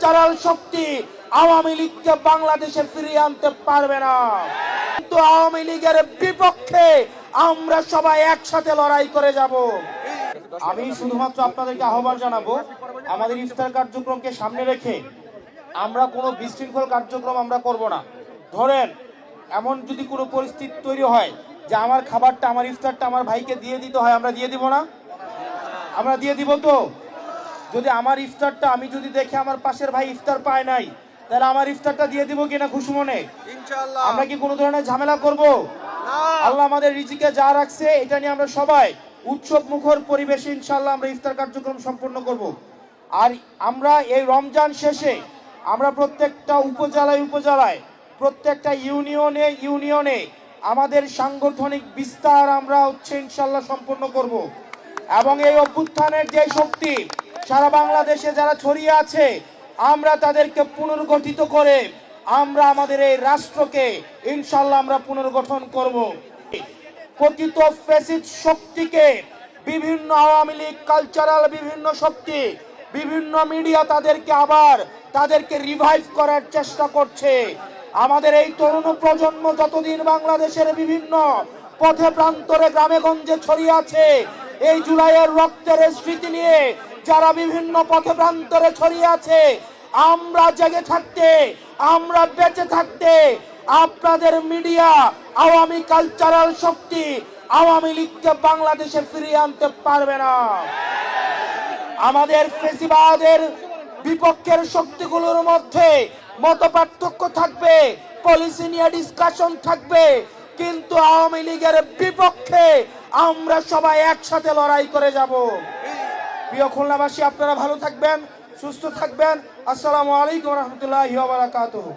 Cultural শক্তি আওয়ামী লীগকে বাংলাদেশে ফিরিয়ে আনতে পারবে না। কিন্তু আওয়ামী লীগের বিপক্ষে আমরা সবাই একসাথে লড়াই করে যাব। আমি শুধুমাত্র আপনাদেরকে আহ্বান জানাবো, আমাদের ইফতার কার্যক্রমকে সামনে রেখে আমরা কোনো বিশৃঙ্খল কার্যক্রম আমরা করব না। ধরেন এমন যদি কোনো পরিস্থিতি তৈরি হয় যে আমার খাবারটা, আমার ইফতারটা আমার ভাইকে দিয়ে দিতে হয়, আমরা দিয়ে দিব না? আমরা দিয়ে দিব তো? যদি আমার ইফতারটা আমি যদি দেখে আমার পাশের ভাই ইফতার পায় নাই, তাহলে আমার ইফতারটা দিয়ে দিব কিনা খুশি মনে? ইনশাআল্লাহ। আমরা কি কোনো ধরনের ঝামেলা করব? না। আল্লাহ আমাদের রিজিকে যা রাখছে এটা নিয়ে আমরা সবাই উৎসব মুখর পরিবেশে ইনশাআল্লাহ আমরা ইফতার কার্যক্রম সম্পন্ন করব। আর আমরা এই রমজান শেষে আমরা প্রত্যেকটা উপজেলায় প্রত্যেকটা ইউনিয়নে আমাদের সাংগঠনিক বিস্তার আমরা ইনশাআল্লাহ সম্পন্ন করব। এবং এই অভ্যুত্থানের যে শক্তি সারা বাংলাদেশে যারা ছড়িয়ে আছে, আমরা তাদেরকে পুনর্গঠিত করে আমরা আমাদের এই রাষ্ট্রকে ইনশাআল্লাহ আমরা পুনর্গঠন করব। প্রকৃত ফ্যাসিস্ট শক্তিকে বিভিন্ন আওয়ামী লীগ কালচারাল বিভিন্ন শক্তি, বিভিন্ন মিডিয়া তাদেরকে রিভাইভ করার চেষ্টা করছে। আমাদের এই তরুণ প্রজন্ম যতদিন বাংলাদেশের বিভিন্ন পথে প্রান্তরে গ্রামে গঞ্জে ছড়িয়ে আছে, এই জুলাইয়ের রক্তের স্মৃতি নিয়ে যারা বিভিন্ন পথে প্রান্তরে ছড়িয়ে আছে, আমরা জেগে থাকতে, আমরা বেঁচে থাকতে আপনাদের মিডিয়া আওয়ামী কালচারাল শক্তি আওয়ামী লীগকে বাংলাদেশে ফিরিয়ে আনতে পারবে না। আমাদের ফেসিবাদের বিপক্ষের শক্তিগুলোর মধ্যে মতপার্থক্য থাকবে, পলিসি নিয়ে ডিসকাশন থাকবে, কিন্তু আওয়ামী লীগের বিপক্ষে আমরা সবাই একসাথে লড়াই করে যাব। প্রিয় খুলনাবাসী, আপনারা ভালো থাকবেন, সুস্থ থাকবেন। আসসালামু আলাইকুম ওয়া রাহমাতুল্লাহি ওয়া বারাকাতুহু।